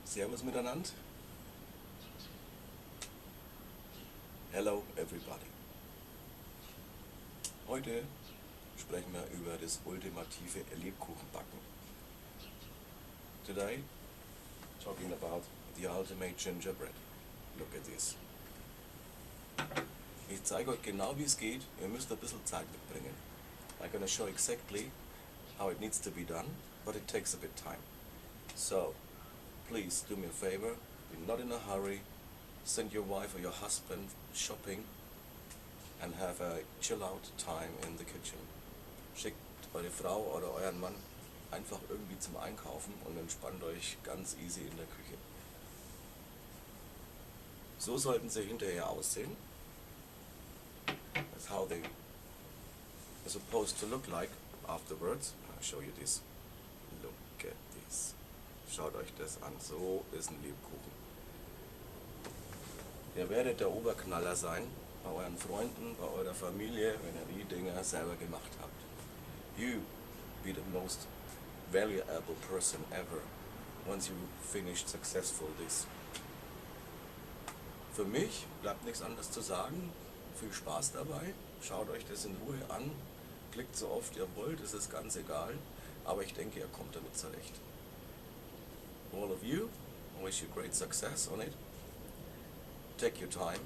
Servus miteinander. Hello everybody. Heute sprechen wir über das ultimative Lebkuchenbacken. Today, talking about the ultimate gingerbread. Look at this. Ich zeige euch genau, wie es geht. Ihr müsst ein bisschen Zeit mitbringen. I'm gonna show exactly how it needs to be done, but it takes a bit time. So, please do me a favor, be not in a hurry, send your wife or your husband shopping and have a chill out time in the kitchen. Schickt eure Frau oder euren Mann einfach irgendwie zum Einkaufen und entspannt euch ganz easy in der Küche. So sollten sie hinterher aussehen. That's how they are supposed to look like afterwards. I'll show you this. Look at this. Schaut euch das an. So ist ein Lebkuchen. Ihr werdet der Oberknaller sein bei euren Freunden, bei eurer Familie, wenn ihr die Dinger selber gemacht habt. You be the most valuable person ever once you finished successful this. Für mich bleibt nichts anderes zu sagen. Viel Spaß dabei. Schaut euch das in Ruhe an. Klickt so oft ihr wollt, es ist ganz egal. Aber ich denke, ihr kommt damit zurecht. All of you, I wish you great success on it. Take your time,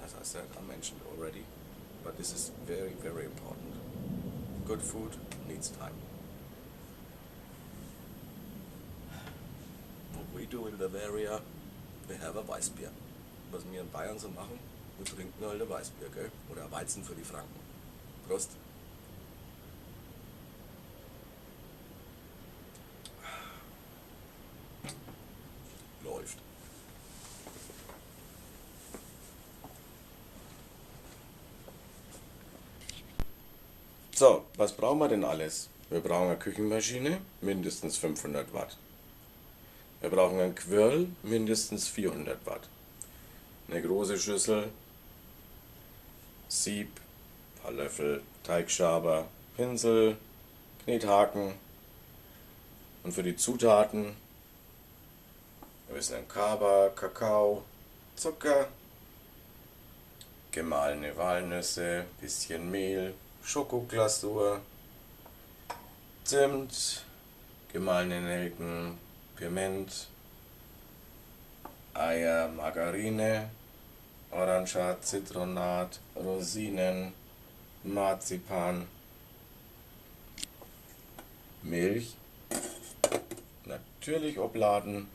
as I said, I mentioned already, but this is very, very important. Good food needs time. What we do in Bavaria, we have a Weißbier. Was wir in Bayern so machen, wir trinken halt ein Weißbier, gell? Oder Weizen für die Franken. Prost! Läuft. So, was brauchen wir denn alles? Wir brauchen eine Küchenmaschine, mindestens 500 Watt. Wir brauchen einen Quirl, mindestens 400 Watt. Eine große Schüssel, Sieb, paar Löffel, Teigschaber, Pinsel, Knethaken. Und für die Zutaten ein bisschen Kaba, Kakao, Zucker, gemahlene Walnüsse, bisschen Mehl, Schokoglasur, Zimt, gemahlene Nelken, Piment, Eier, Margarine, Orangat, Zitronat, Rosinen, Marzipan, Milch, natürlich Obladen,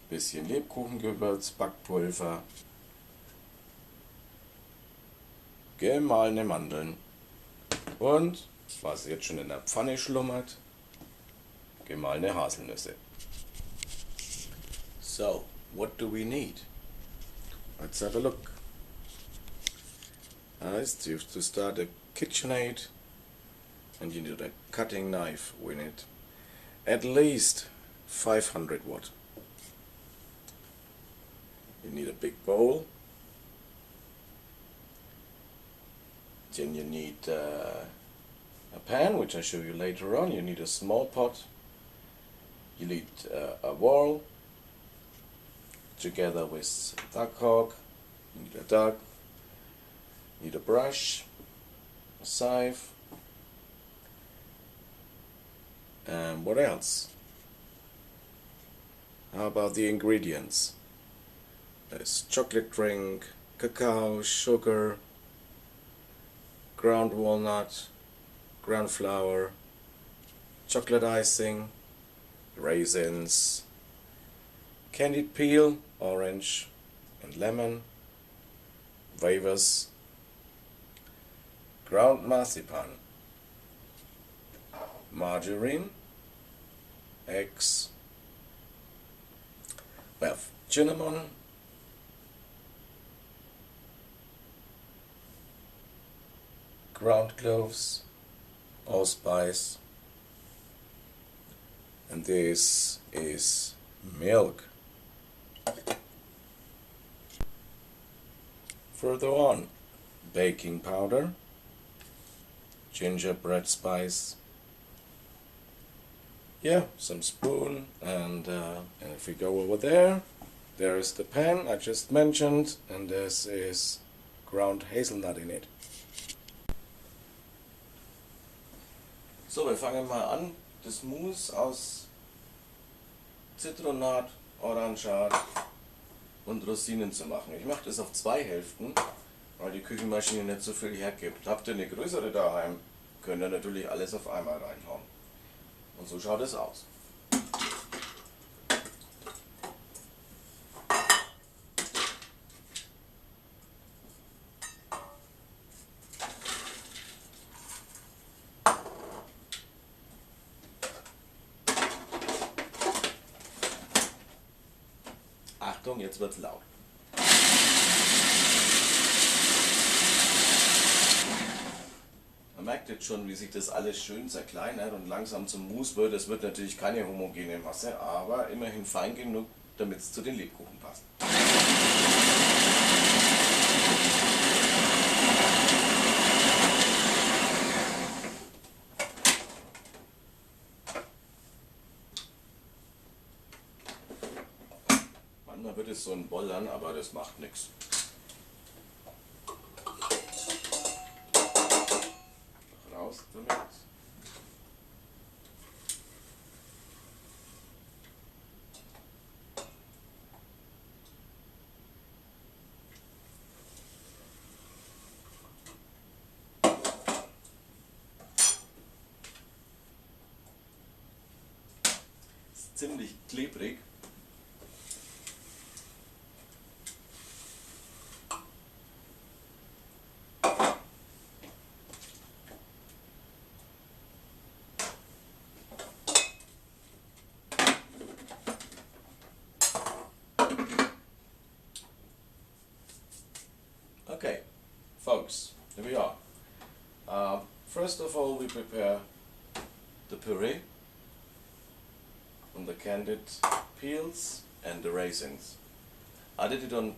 bisschen Lebkuchengewürz, Backpulver, gemahlene Mandeln und, was jetzt schon in der Pfanne schlummert, gemahlene Haselnüsse. So, what do we need? Let's have a look. To start a KitchenAid, and you need a cutting knife with it. At least 500 watt. You need a big bowl. Then you need a pan, which I'll show you later on. You need a small pot. You need a wall, together with duck hog. You need a duck. You need a brush, a scythe. And what else? How about the ingredients? There's chocolate drink, cacao, sugar, ground walnut, ground flour, chocolate icing, raisins, candied peel, orange and lemon, wafers, ground marzipan, margarine, eggs, we have cinnamon, ground cloves, allspice, and this is milk. Further on, baking powder, gingerbread spice, yeah, some spoon, and if we go over there, there is the pan I just mentioned, and this is ground hazelnut in it. So, wir fangen mal an, das Mousse aus Zitronat, Orangat und Rosinen zu machen. Ich mache das auf 2 Hälften, weil die Küchenmaschine nicht so viel hergibt. Habt ihr eine größere daheim, könnt ihr natürlich alles auf einmal reinhauen. Und so schaut es aus. Achtung, jetzt wird's laut. Man merkt jetzt schon, wie sich das alles schön zerkleinert und langsam zum Mousse wird. Es wird natürlich keine homogene Masse, aber immerhin fein genug, damit es zu den Lebkuchen passt. Manchmal wird es so ein Bollern, aber das macht nichts. Raus damit. Ist ziemlich klebrig. Okay, folks, here we are. First of all, we prepare the puree from the candied peels and the raisins. I did it on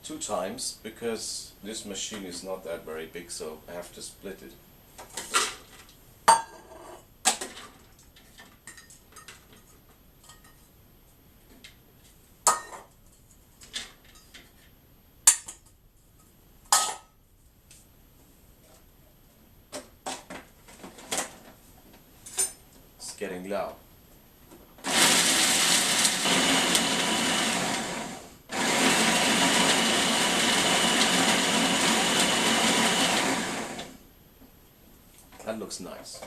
2 times because this machine is not that very big, so I have to split it. Getting loud. That looks nice.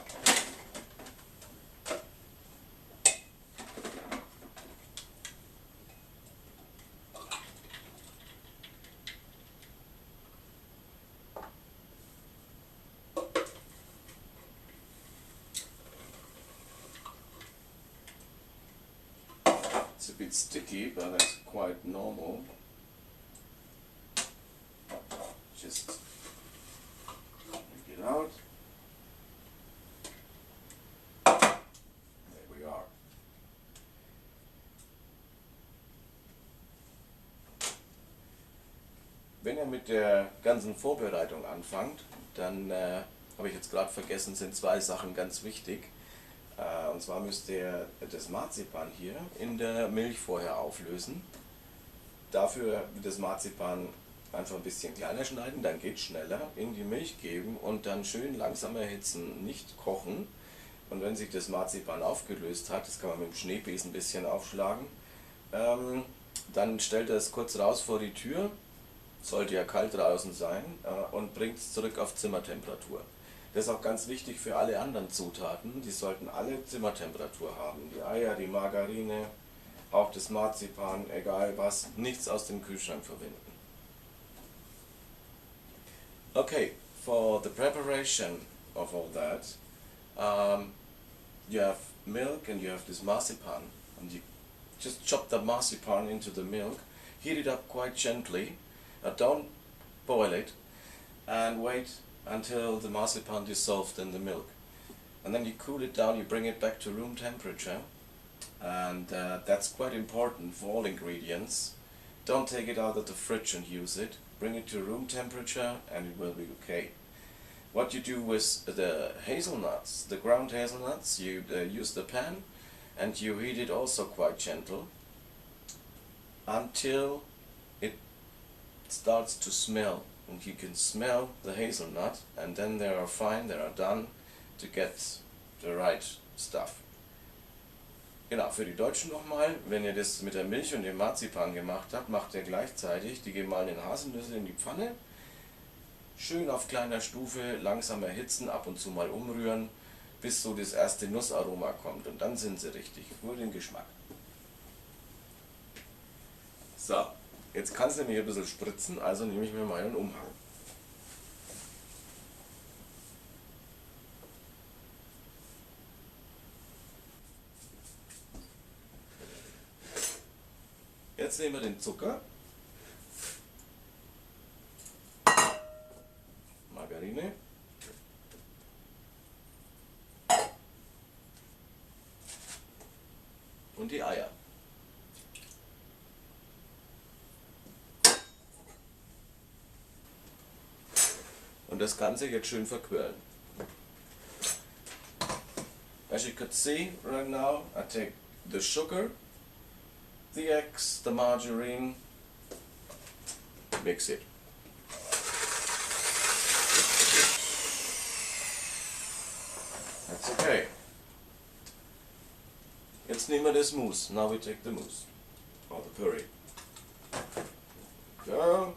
It's a bit sticky, but that's quite normal. Just take it out. There we are. Wenn ihr mit der ganzen Vorbereitung anfangt, dann habe ich jetzt gerade vergessen, sind 2 Sachen ganz wichtig. Und zwar müsst ihr das Marzipan hier in der Milch vorher auflösen. Dafür das Marzipan einfach ein bisschen kleiner schneiden, dann geht es schneller, in die Milch geben und dann schön langsam erhitzen, nicht kochen. Und wenn sich das Marzipan aufgelöst hat, das kann man mit dem Schneebesen ein bisschen aufschlagen, dann stellt er es kurz raus vor die Tür, sollte ja kalt draußen sein, und bringt es zurück auf Zimmertemperatur. Das ist auch ganz wichtig für alle anderen Zutaten, die sollten alle Zimmertemperatur haben. Die Eier, die Margarine, auch das Marzipan, egal was, nichts aus dem Kühlschrank verwenden. Okay, for the preparation of all that, you have milk and you have this marzipan, and you just chop the marzipan into the milk, heat it up quite gently, don't boil it, and wait until the marzipan dissolved in the milk. And then you cool it down, you bring it back to room temperature, and that's quite important for all ingredients. Don't take it out of the fridge and use it, bring it to room temperature and it will be okay. What you do with the hazelnuts, the ground hazelnuts, you use the pan, and you heat it also quite gentle until it starts to smell, and you can smell the hazelnut, and then they are fine, they are done to get the right stuff. Genau, für die Deutschen nochmal, wenn ihr das mit der Milch und dem Marzipan gemacht habt, macht ihr gleichzeitig die gemahlenen Haselnüsse in die Pfanne, schön auf kleiner Stufe langsam erhitzen, ab und zu mal umrühren, bis so das erste Nussaroma kommt, und dann sind sie richtig, nur den Geschmack. So, jetzt kann es nämlich ein bisschen spritzen, also nehme ich mir meinen Umhang. Jetzt nehmen wir den Zucker, Margarine, und die Eier. Und das Ganze jetzt schön verquirlen. As you could see right now, I take the sugar, the eggs, the margarine, mix it. That's okay. Jetzt nehmen wir das Mousse. Now we take the mousse, or the puree. Go.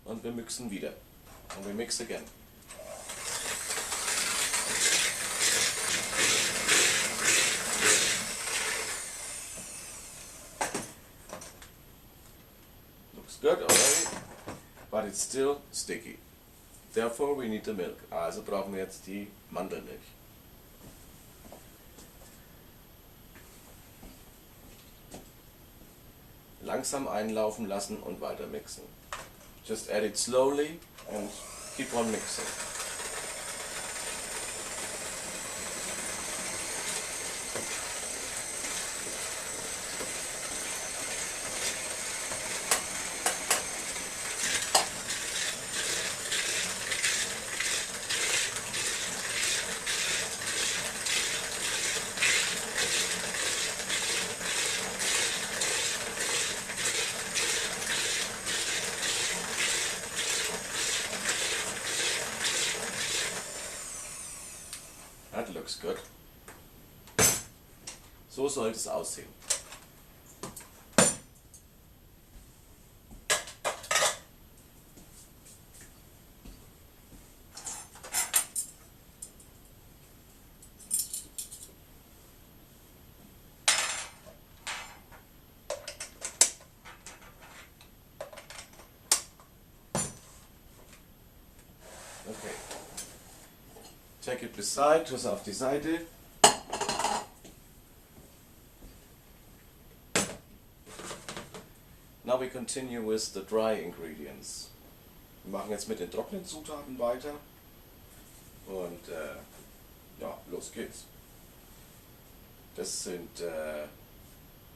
Und wir mixen wieder. Und wir mix again. Looks good already, but it's still sticky. Therefore we need the milk. Also brauchen wir jetzt die Mandelmilch. Langsam einlaufen lassen und weiter mixen. Just add it slowly and keep on mixing. That looks good. So sollte es aussehen. Okay. Take it beside, tu es auf die Seite. Now we continue with the dry ingredients. Wir machen jetzt mit den trockenen Zutaten weiter. Und ja, los geht's. Das sind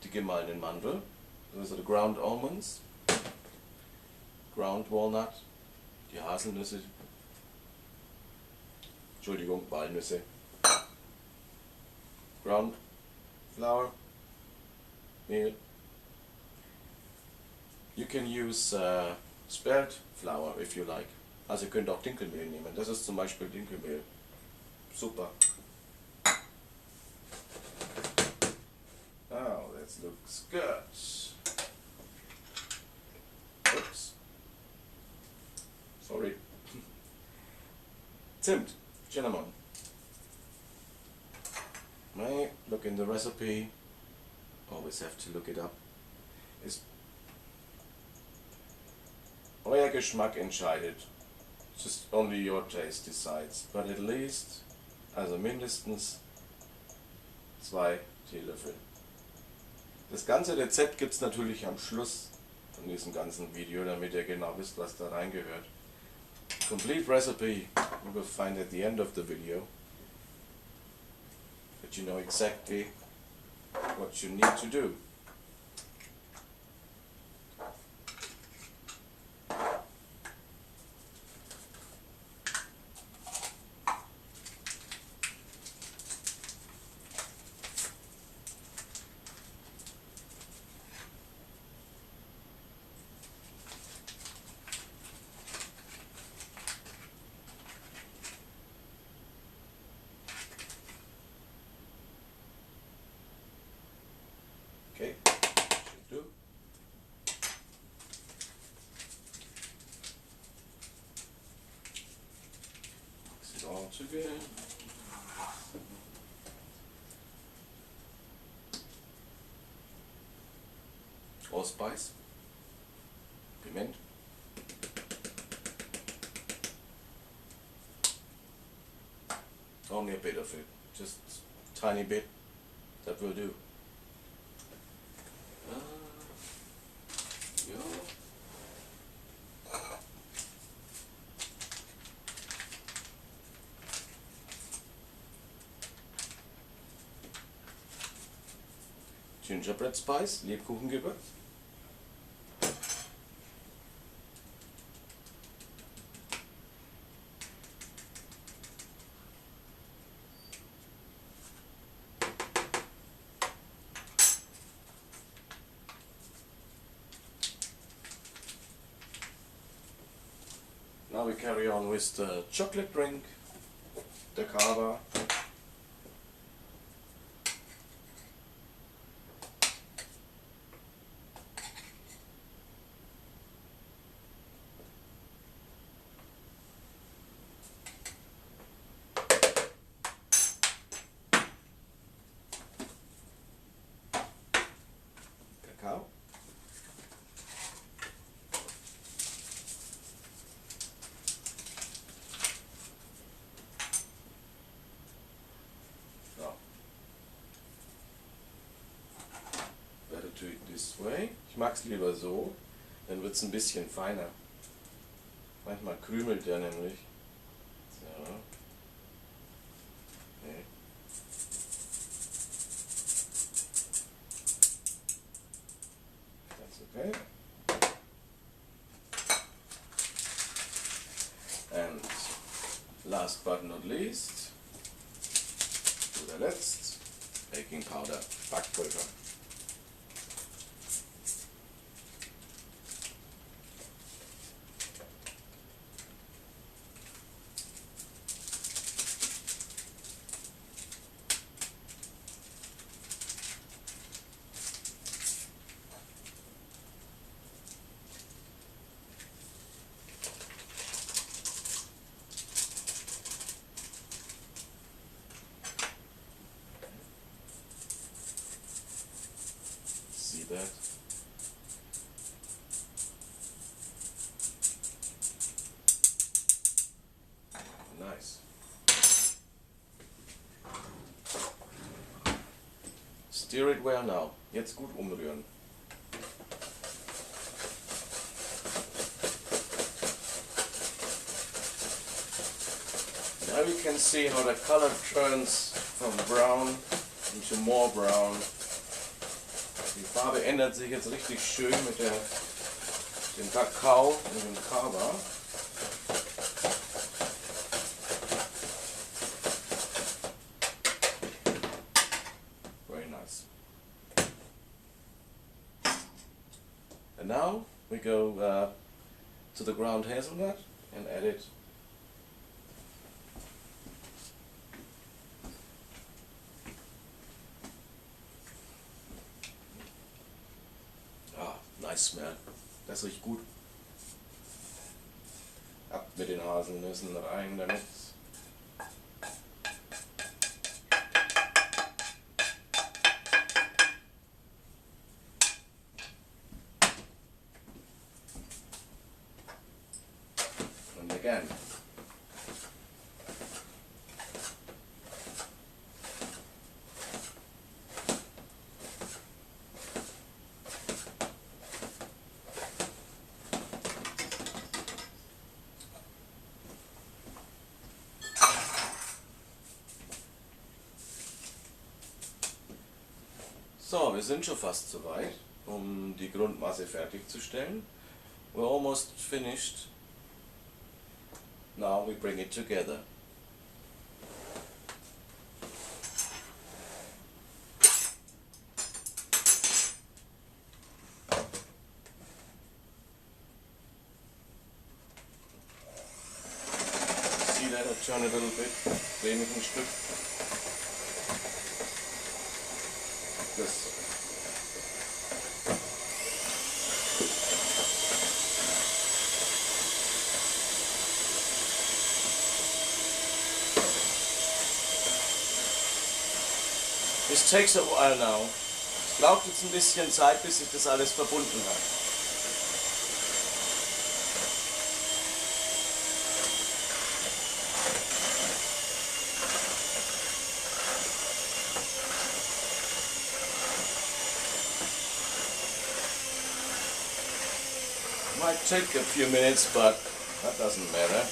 die gemahlenen Mandeln, also die ground almonds, ground walnut, die Haselnüsse, Entschuldigung, Walnüsse, ground flour, Mehl. You can use spared flour if you like. Also ihr könnt auch Dinkelmehl nehmen. Das ist zum Beispiel Dinkelmehl. Super. Now that looks good. Oops. Sorry. Zimt. Cinnamon. May look in the recipe. Always have to look it up. Ist euer Geschmack entscheidet. Just only your taste decides. But at least, also mindestens 2 Teelöffel. Das ganze Rezept gibt es natürlich am Schluss von diesem ganzen Video, damit ihr genau wisst, was da reingehört. Complete recipe you will find at the end of the video, that you know exactly what you need to do. Okay, should do. Mix it all together. Allspice, piment, only a bit of it, just a tiny bit, that will do. Gingerbread spice, Lebkuchengebäck. Now we carry on with the chocolate drink, the cava. Cacao. Better do it this way. Ich mag es lieber so, dann wird es ein bisschen feiner. Manchmal krümelt der nämlich. So. Okay. That's okay. And last but not least, zu der Letzt, Baking Powder, Backpulver. See that? Nice. Stir it well now. Jetzt gut umrühren. Now you can see how the color turns from brown into more brown. Die Farbe ändert sich jetzt richtig schön mit dem Kakao und dem Kava. Very nice. And now we go to the ground hazelnut and add it. Nice smell. Das riecht gut. Ab mit den Haselnüssen rein damit. And again. So, wir sind schon fast soweit, um die Grundmasse fertigzustellen. We're almost finished. Now we bring it together. See that? I turn a little bit, drehe mich ein Stück. Das. This takes a while now. Es braucht jetzt ein bisschen Zeit, bis sich das alles verbunden hat. Might take a few minutes, but that doesn't matter.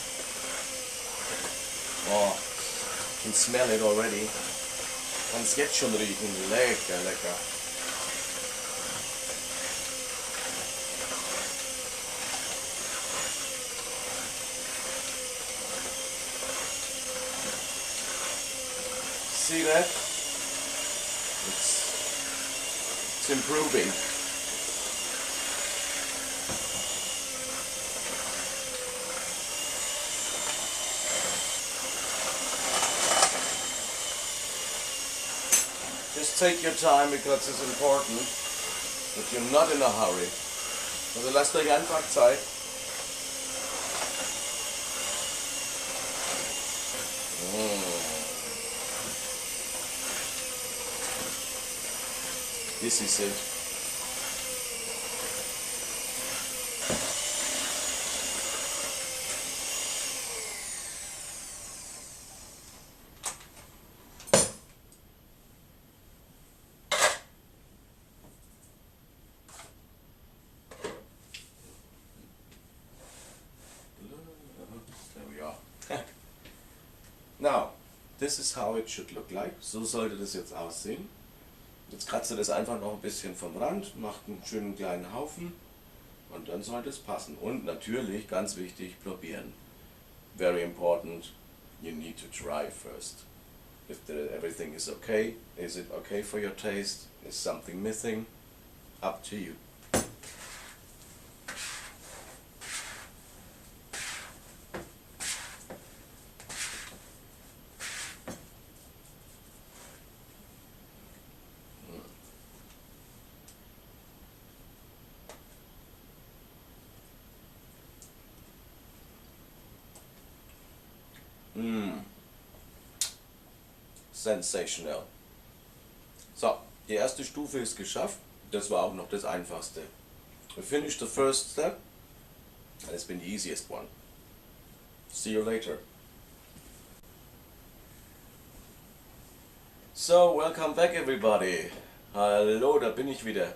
Oh, I can smell it already. Kann es jetzt schon riechen. Lecker, lecker. See that? It's improving. Just take your time because it's important, but you're not in a hurry. Also lasst euch einfach Zeit. This is it. Now, this is how it should look like. So sollte das jetzt aussehen. Jetzt kratzt ihr das einfach noch ein bisschen vom Rand, macht einen schönen kleinen Haufen und dann sollte es passen. Und natürlich, ganz wichtig, probieren. Very important, you need to try first. If everything is okay, is it okay for your taste? Is something missing? Up to you. Sensational. So, die erste Stufe ist geschafft. Das war auch noch das einfachste. We finished the first step. And it's been the easiest one. See you later. So, welcome back everybody. Hallo, da bin ich wieder.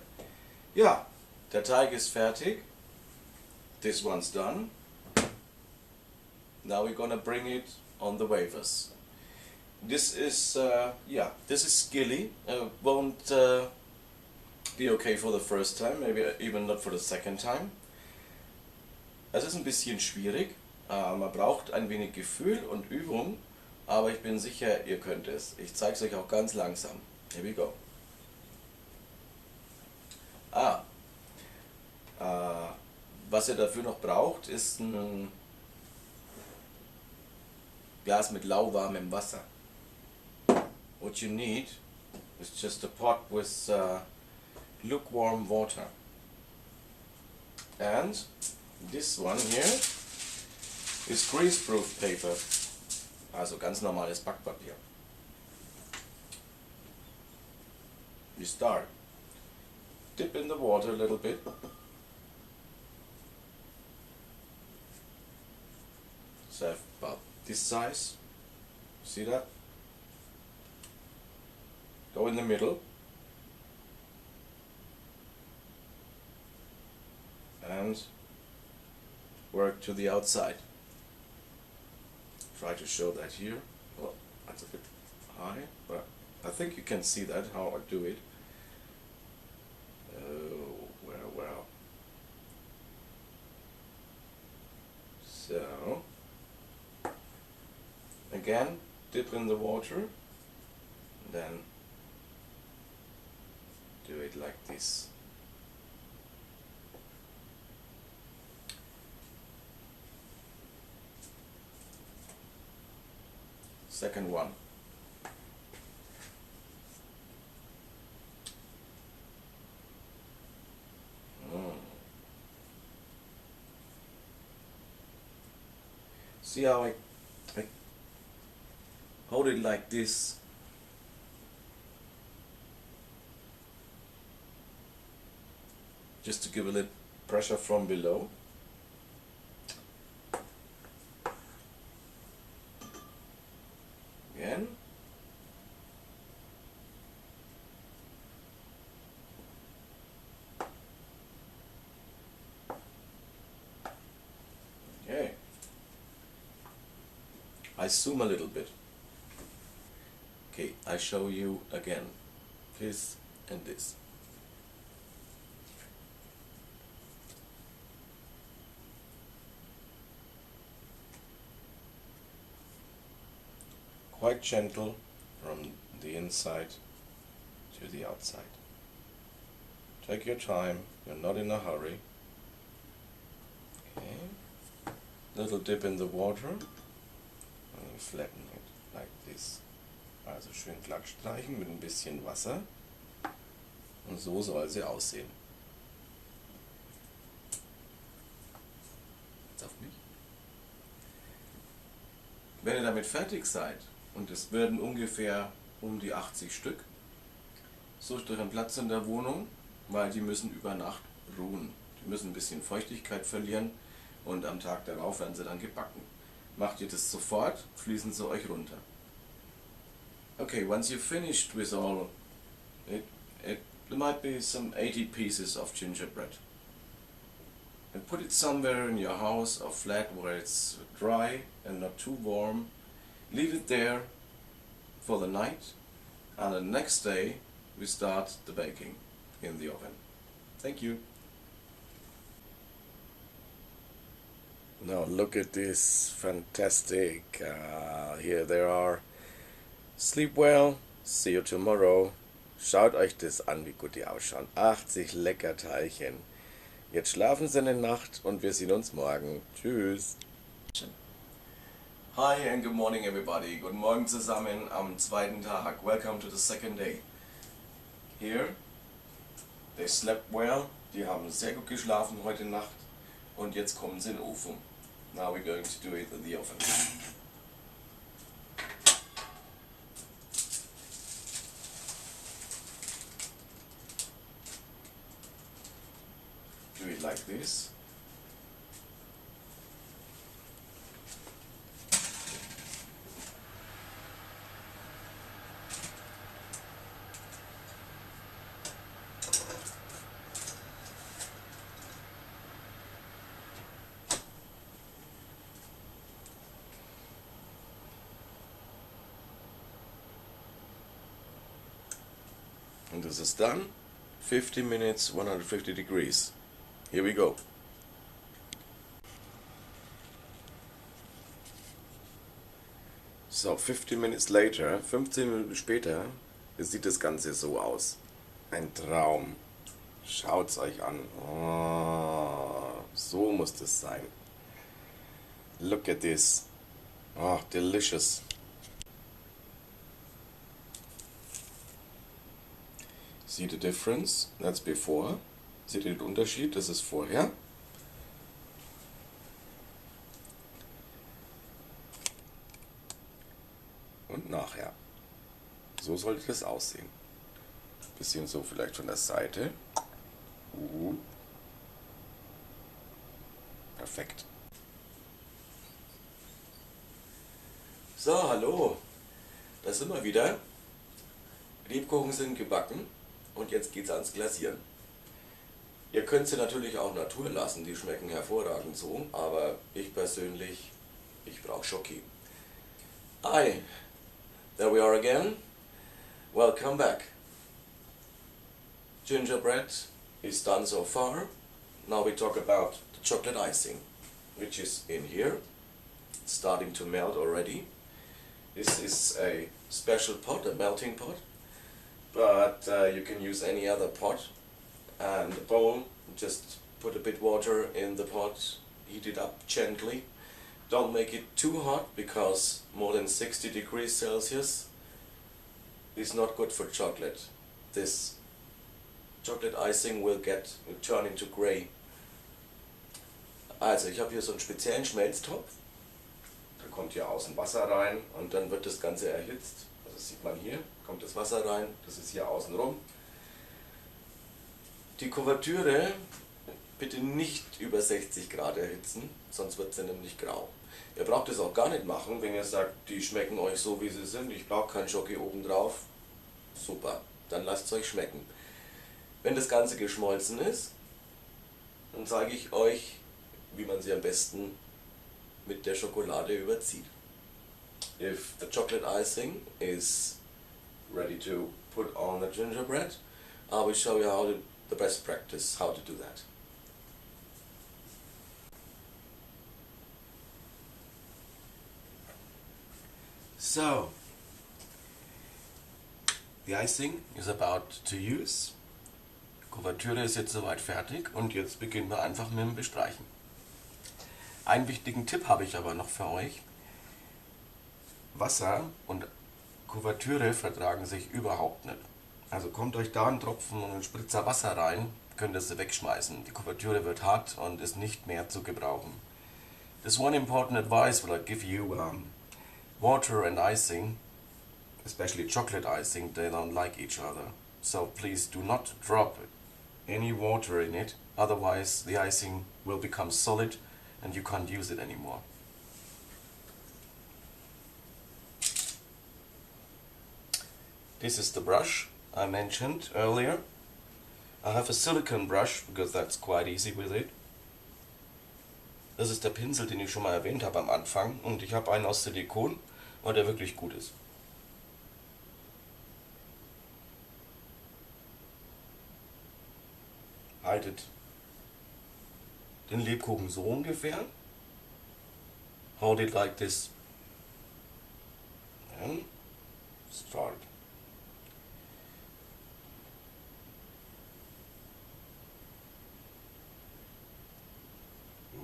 Ja, der Teig ist fertig. This one's done. Now we're gonna bring it on the wafers. This is, this is skilly. Won't be okay for the first time, maybe even not for the second time. Es ist ein bisschen schwierig. Man braucht ein wenig Gefühl und Übung, aber ich bin sicher, ihr könnt es. Ich zeige es euch auch ganz langsam. Here we go. Was ihr dafür noch braucht, ist ein Glas mit lauwarmem Wasser. What you need is just a pot with lukewarm water. And this one here is greaseproof paper. Also ganz normales Backpapier. You start. Dip in the water a little bit. So about this size. See that? Go in the middle. And work to the outside. Try to show that here. Well, that's a bit high, but I think you can see that, how I do it. Again, dip in the water, then do it like this. Second one. See how I hold it like this. Just to give a little pressure from below. Again. Okay. I zoom a little bit. Okay, I show you again. This and this. Quite gentle from the inside to the outside. Take your time, you're not in a hurry. Okay. Little dip in the water and you flatten it like this. Also schön glatt streichen mit ein bisschen Wasser und so soll sie aussehen. Jetzt auf mich. Wenn ihr damit fertig seid, und es werden ungefähr um die 80 Stück, sucht euch einen Platz in der Wohnung, weil die müssen über Nacht ruhen. Die müssen ein bisschen Feuchtigkeit verlieren und am Tag darauf werden sie dann gebacken. Macht ihr das sofort, fließen sie euch runter. Okay, once you've finished with all, there might be some 80 pieces of gingerbread. And put it somewhere in your house or flat where it's dry and not too warm. Leave it there for the night, and the next day we start the baking in the oven. Thank you. Now look at this, fantastic. Here they are. Sleep well, see you tomorrow. Schaut euch das an, wie gut die ausschauen. 80 lecker Teilchen. Jetzt schlafen sie eine Nacht und wir sehen uns morgen. Tschüss. Hi and good morning everybody. Guten Morgen zusammen am zweiten Tag. Welcome to the second day. Here, they slept well. Die haben sehr gut geschlafen heute Nacht. Und jetzt kommen sie in den Ofen. Now we're going to do it in the oven. Do it like this. And this is done. 50 minutes, 150 degrees. Here we go. So, 50 minutes later, 15 Minuten später, sieht das Ganze so aus. Ein Traum. Schaut's euch an. Oh, so muss das sein. Look at this. Oh, delicious. See the difference? That's before. Seht ihr den Unterschied? Das ist vorher. Und nachher. So sollte das aussehen. Bisschen so vielleicht von der Seite. Perfekt. So, hallo. Da sind wir wieder. Lebkuchen sind gebacken. Und jetzt geht's ans Glasieren. Ihr könnt sie natürlich auch Natur lassen, die schmecken hervorragend so, aber ich persönlich, ich brauche Schoki. Hi, there we are again. Welcome back. Gingerbread is done so far. Now we talk about the chocolate icing, which is in here. It's starting to melt already. This is a special pot, a melting pot, but you can use any other pot. And a bowl, just put a bit water in the pot, heat it up gently. Don't make it too hot, because more than 60 degrees Celsius is not good for chocolate. This chocolate icing will turn into gray. Also, ich habe hier so einen speziellen Schmelztopf. Da kommt hier außen Wasser rein und dann wird das Ganze erhitzt. Also das sieht man hier, kommt das Wasser rein, das ist hier außen rum. Die Kuvertüre bitte nicht über 60 Grad erhitzen, sonst wird sie nämlich grau. Ihr braucht es auch gar nicht machen, wenn ihr sagt, die schmecken euch so wie sie sind, ich brauche keinen Schoki oben drauf. Super, dann lasst es euch schmecken. Wenn das Ganze geschmolzen ist, dann zeige ich euch, wie man sie am besten mit der Schokolade überzieht. If the chocolate icing is ready to put on the gingerbread, I will show you the best practice, how to do that. So, the icing is about to use. Die Kuvertüre ist jetzt soweit fertig und jetzt beginnen wir einfach mit dem Bestreichen. Einen wichtigen Tipp habe ich aber noch für euch. Wasser und Kuvertüre vertragen sich überhaupt nicht. Also kommt euch da ein Tropfen und ein Spritzer Wasser rein, könnt ihr sie wegschmeißen. Die Kuvertüre wird hart und ist nicht mehr zu gebrauchen. This one important advice will I give you. Water and icing, especially chocolate icing, they don't like each other. So please do not drop any water in it, otherwise the icing will become solid and you can't use it anymore. This is the brush I mentioned earlier. I have a silicone brush because that's quite easy with it. Das ist der Pinsel, den ich schon mal erwähnt habe am Anfang, und ich habe einen aus Silikon, und der wirklich gut ist. Haltet den Lebkuchen so ungefähr. Hold it like this. And start.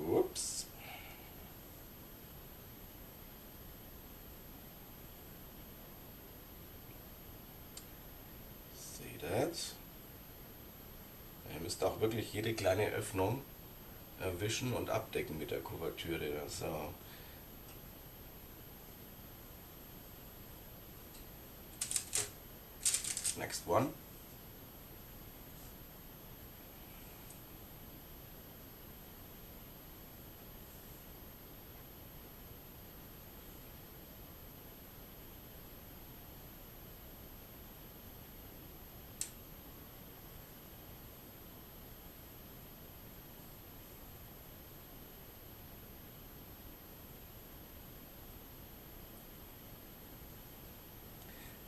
Whoops. See that? Ihr müsst auch wirklich jede kleine Öffnung erwischen und abdecken mit der Kuvertüre. So. Next one.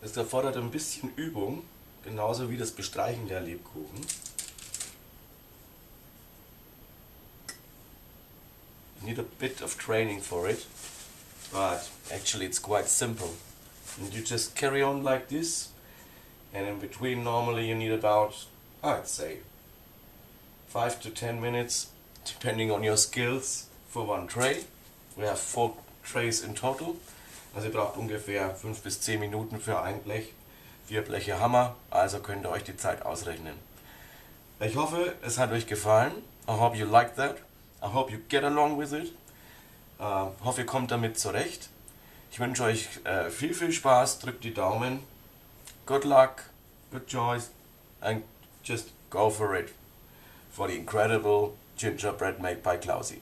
Das erfordert ein bisschen Übung, genauso wie das Bestreichen der Lebkuchen. You need a bit of training for it, but actually it's quite simple. And you just carry on like this, and in between normally you need about, I'd say, 5 to 10 minutes, depending on your skills, for one tray. We have 4 trays in total. Also ihr braucht ungefähr 5 bis 10 Minuten für ein Blech, 4 Bleche Hammer, also könnt ihr euch die Zeit ausrechnen. Ich hoffe, es hat euch gefallen. I hope you like that. I hope you get along with it. Hoffe, ihr kommt damit zurecht. Ich wünsche euch viel Spaß, drückt die Daumen. Good luck, good choice, and just go for it. For the incredible gingerbread made by Klausi.